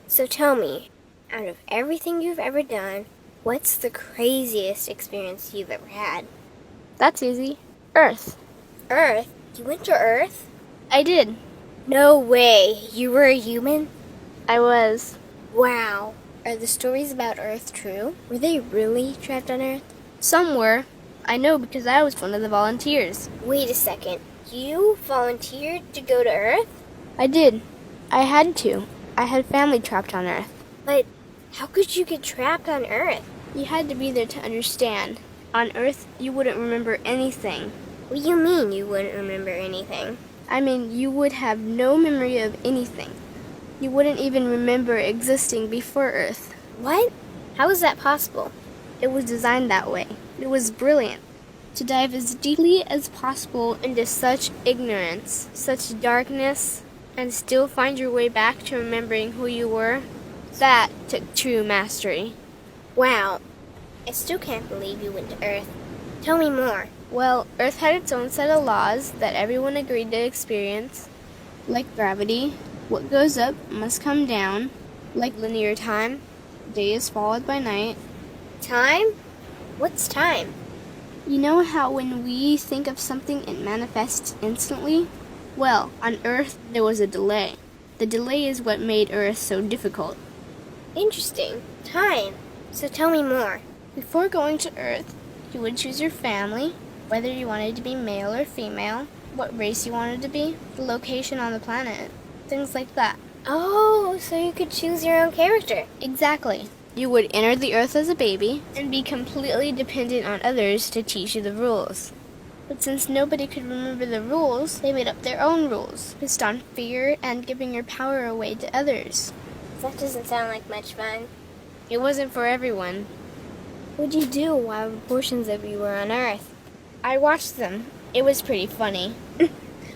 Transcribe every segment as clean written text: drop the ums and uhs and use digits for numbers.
So tell me, out of everything you've ever done, what's the craziest experience you've ever had? That's easy. Earth. Earth? You went to Earth? I did. No way. You were a human? I was. Wow. Are the stories about Earth true? Were they really trapped on Earth? Some were. I know because I was one of the volunteers. Wait a second. You volunteered to go to Earth? I did. I had to. I had family trapped on Earth. But how could you get trapped on Earth? You had to be there to understand. On Earth, you wouldn't remember anything. What do you mean you wouldn't remember anything? I mean, you would have no memory of anything. You wouldn't even remember existing before Earth. What? How is that possible? It was designed that way. It was brilliant. To dive as deeply as possible into such ignorance, such darkness, and still find your way back to remembering who you were, that took true mastery. Wow. I still can't believe you went to Earth. Tell me more. Well, Earth had its own set of laws that everyone agreed to experience, like gravity. What goes up must come down, like linear time. Day is followed by night. Time? What's time? You know how when we think of something it manifests instantly? Well, on Earth there was a delay. The delay is what made Earth so difficult. Interesting. Time. So tell me more. Before going to Earth, you would choose your family, whether you wanted to be male or female, what race you wanted to be, the location on the planet, things like that. Oh, so you could choose your own character. Exactly. You would enter the Earth as a baby and be completely dependent on others to teach you the rules. But since nobody could remember the rules, they made up their own rules, based on fear and giving your power away to others. That doesn't sound like much fun. It wasn't for everyone. What'd you do while portions of you were on Earth? I watched them. It was pretty funny.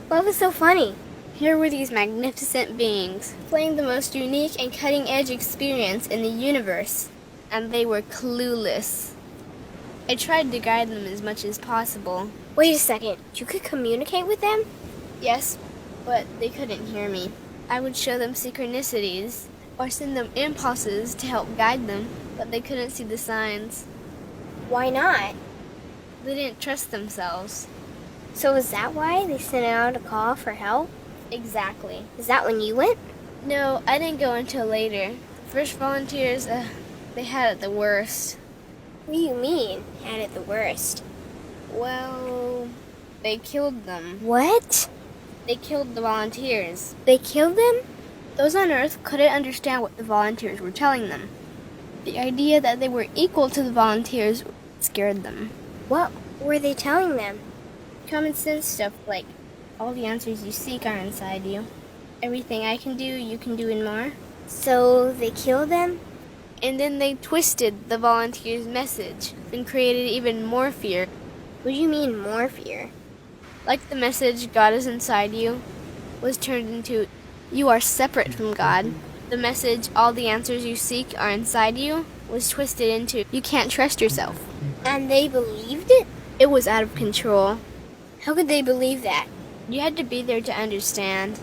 What was so funny? Here were these magnificent beings, playing the most unique and cutting-edge experience in the universe, and they were clueless. I tried to guide them as much as possible. Wait a second. You could communicate with them? Yes, but they couldn't hear me. I would show them synchronicities, or send them impulses to help guide them, but they couldn't see the signs. Why not? They didn't trust themselves. So is that why they sent out a call for help? Exactly. Is that when you went? No, I didn't go until later. First volunteers, they had it the worst. What do you mean, had it the worst? Well, they killed them. What? They killed the volunteers. They killed them? Those on Earth couldn't understand what the volunteers were telling them. The idea that they were equal to the volunteers scared them. What were they telling them? Common sense stuff like, all the answers you seek are inside you. Everything I can do, you can do and more. So they killed them? And then they twisted the volunteers' message and created even more fear. What do you mean more fear? Like the message, God is inside you, was turned into, you are separate from God. The message, all the answers you seek are inside you, was twisted into, you can't trust yourself. And they believed it? It was out of control. How could they believe that? You had to be there to understand.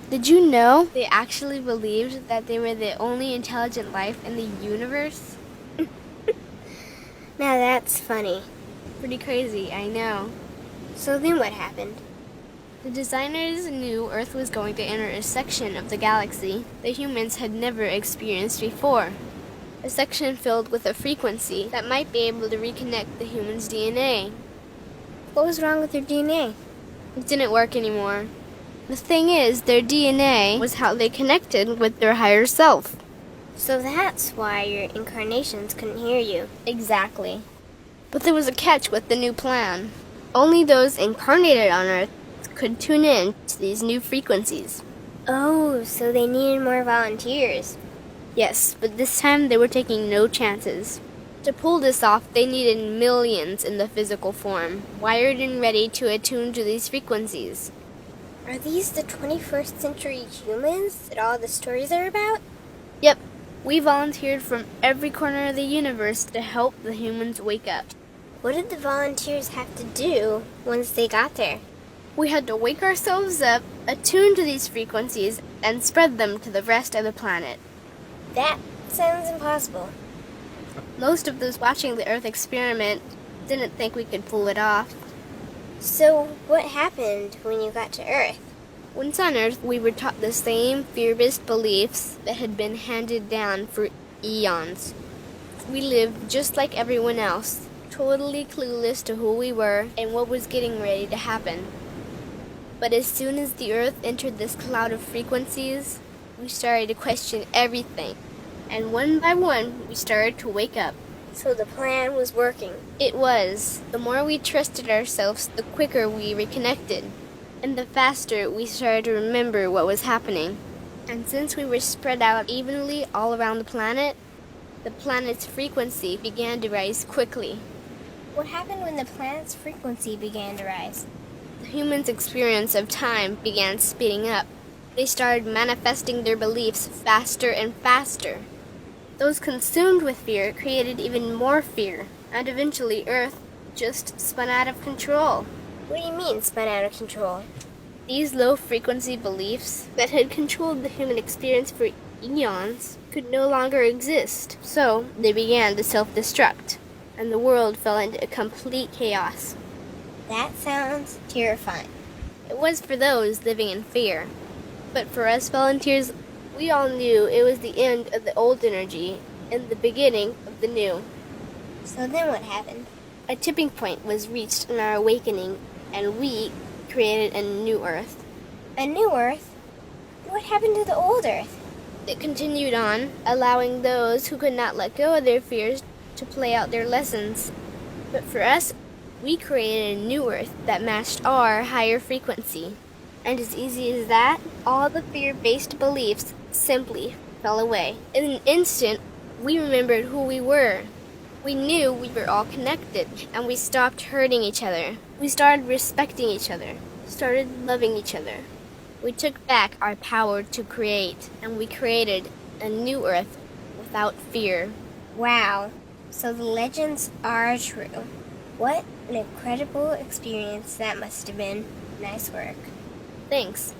Did you know they actually believed that they were the only intelligent life in the universe? Now that's funny. Pretty crazy, I know. So then what happened? The designers knew Earth was going to enter a section of the galaxy that humans had never experienced before. A section filled with a frequency that might be able to reconnect the human's DNA. What was wrong with their DNA? It didn't work anymore. The thing is, their DNA was how they connected with their higher self. So that's why your incarnations couldn't hear you. Exactly. But there was a catch with the new plan. Only those incarnated on Earth could tune in to these new frequencies. Oh, so they needed more volunteers. Yes, but this time they were taking no chances. To pull this off, they needed millions in the physical form, wired and ready to attune to these frequencies. Are these the 21st century humans that all the stories are about? Yep, we volunteered from every corner of the universe to help the humans wake up. What did the volunteers have to do once they got there? We had to wake ourselves up, attune to these frequencies, and spread them to the rest of the planet. That sounds impossible. Most of those watching the Earth experiment didn't think we could pull it off. So, what happened when you got to Earth? Once on Earth, we were taught the same fear-based beliefs that had been handed down for eons. We lived just like everyone else, totally clueless to who we were and what was getting ready to happen. But as soon as the Earth entered this cloud of frequencies, we started to question everything. And one by one, we started to wake up. So the plan was working. It was. The more we trusted ourselves, the quicker we reconnected. And the faster we started to remember what was happening. And since we were spread out evenly all around the planet's frequency began to rise quickly. What happened when the planet's frequency began to rise? The humans' experience of time began speeding up. They started manifesting their beliefs faster and faster. Those consumed with fear created even more fear, and eventually Earth just spun out of control. What do you mean, spun out of control? These low-frequency beliefs that had controlled the human experience for eons could no longer exist, so they began to self-destruct, and the world fell into a complete chaos. That sounds terrifying. It was for those living in fear, but for us volunteers, we all knew it was the end of the old energy and the beginning of the new. So then what happened? A tipping point was reached in our awakening, and we created a new Earth. A new Earth? What happened to the old Earth? It continued on, allowing those who could not let go of their fears to play out their lessons. But for us, we created a new Earth that matched our higher frequency. And as easy as that, all the fear-based beliefs simply fell away. In an instant, we remembered who we were. We knew we were all connected, and we stopped hurting each other. We started respecting each other, started loving each other. We took back our power to create, and we created a new Earth without fear. Wow. So the legends are true. What an incredible experience that must have been. Nice work. Thanks.